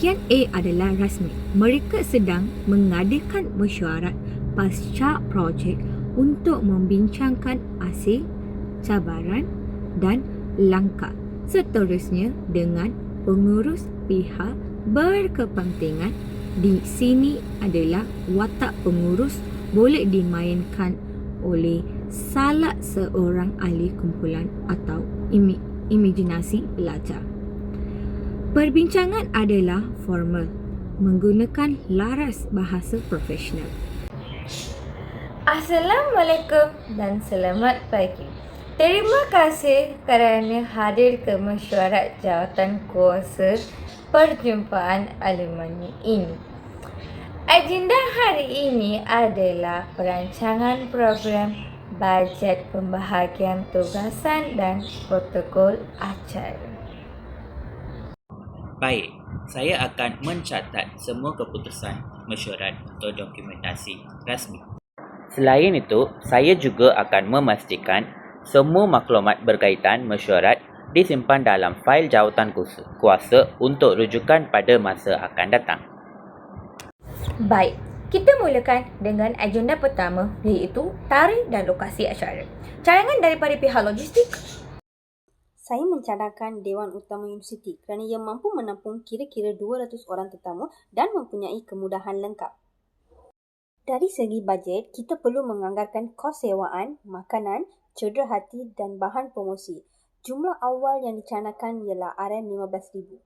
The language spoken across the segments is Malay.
Bahagian A adalah rasmi. Mereka sedang mengadakan mesyuarat pasca projek untuk membincangkan hasil, cabaran dan langkah seterusnya dengan pengurus pihak berkepentingan. Di sini adalah watak pengurus boleh dimainkan oleh salah seorang ahli kumpulan atau imajinasi pelajar. Perbincangan adalah formal, menggunakan laras bahasa profesional. Assalamualaikum dan selamat pagi. Terima kasih kerana hadir ke mesyuarat jawatan kuasa perjumpaan alumni ini. Agenda hari ini adalah perancangan program, bajet pembahagian tugasan dan protokol acara. Baik, saya akan mencatat semua keputusan mesyuarat atau dokumentasi rasmi. Selain itu, saya juga akan memastikan semua maklumat berkaitan mesyuarat disimpan dalam fail jawatan kuasa untuk rujukan pada masa akan datang. Baik, kita mulakan dengan agenda pertama, iaitu tarikh dan lokasi acara. Cadangan daripada pihak logistik. Saya mencadangkan Dewan Utama Universiti kerana ia mampu menampung kira-kira 200 orang tetamu dan mempunyai kemudahan lengkap. Dari segi bajet, kita perlu menganggarkan kos sewaan, makanan, cedera hati dan bahan promosi. Jumlah awal yang dicanangkan ialah RM15,000.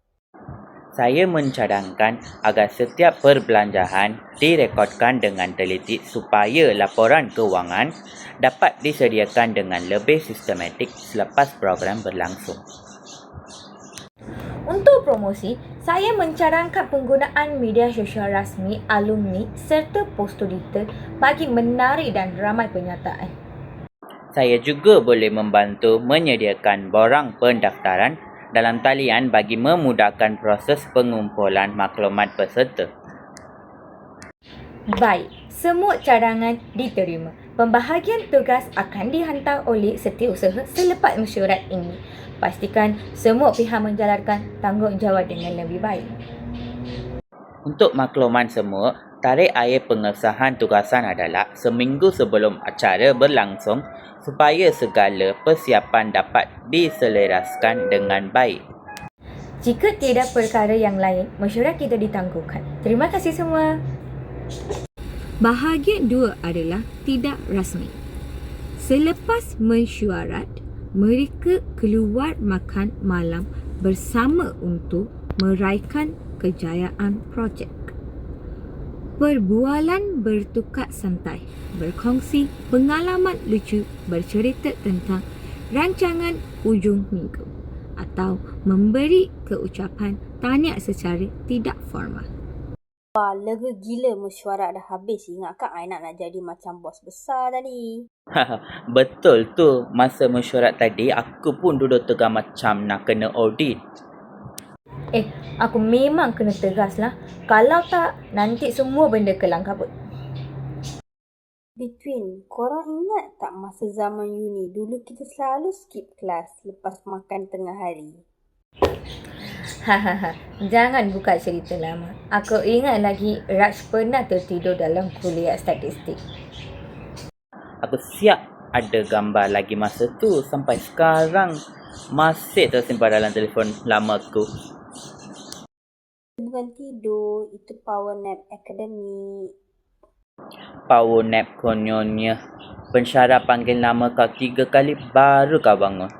Saya mencadangkan agar setiap perbelanjahan direkodkan dengan teliti supaya laporan kewangan dapat disediakan dengan lebih sistematik selepas program berlangsung. Untuk promosi, saya mencadangkan penggunaan media sosial rasmi, alumni serta poster bagi menarik dan ramai penyertaan. Saya juga boleh membantu menyediakan borang pendaftaran dalam talian bagi memudahkan proses pengumpulan maklumat peserta. Baik, semua cadangan diterima. Pembahagian tugas akan dihantar oleh setiausaha selepas mesyuarat ini. Pastikan semua pihak menjalankan tanggungjawab dengan lebih baik. Untuk makluman semua, tarikh akhir pengesahan tugasan adalah seminggu sebelum acara berlangsung supaya segala persiapan dapat diselaraskan dengan baik. Jika tidak perkara yang lain, mesyuarat kita ditangguhkan. Terima kasih semua. Bahagian 2 adalah tidak rasmi. Selepas mesyuarat, mereka keluar makan malam bersama untuk meraihkan kejayaan projek. Perbualan bertukar santai, berkongsi pengalaman lucu, bercerita tentang rancangan hujung minggu atau memberi keucapan tahniah secara tidak formal. Wah, lega gila mesyuarat dah habis. Ingatkah I nak jadi macam bos besar tadi? Betul tu, masa mesyuarat tadi aku pun duduk tegar macam nak kena audit. Aku memang kena tegas lah. Kalau tak, nanti semua benda kelang kabut. Between, korang ingat tak masa zaman uni, dulu kita selalu skip kelas lepas makan tengah hari? Jangan buka cerita lama. Aku ingat lagi Raj pernah tertidur dalam kuliah statistik. Aku siap ada gambar lagi masa tu sampai sekarang masih tersimpan dalam telefon lama aku. Bukan tidur, itu power nap akademik. Power nap kononnya. Pensyarah panggil nama kau 3 kali baru kau bangun.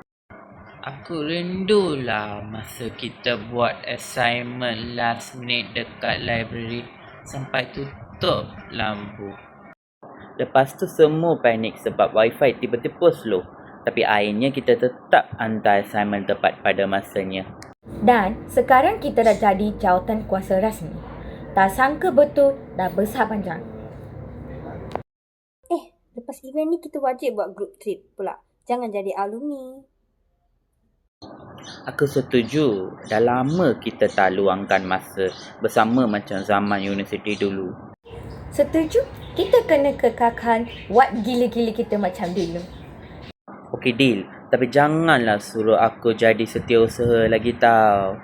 Aku rindulah masa kita buat assignment last minute dekat library sampai tutup lampu. Lepas tu semua panik sebab wifi tiba-tiba slow. Tapi akhirnya kita tetap hantar assignment tepat pada masanya. Dan sekarang kita dah jadi jawatan kuasa rasmi. Tak sangka betul dah besar panjang. Lepas event ni kita wajib buat group trip pula. Jangan jadi alumni. Aku setuju. Dah lama kita tak luangkan masa bersama macam zaman universiti dulu. Setuju? Kita kena kekalkan buat gila-gila kita macam dulu. Okey deal. Tapi janganlah suruh aku jadi setiausaha lagi tau.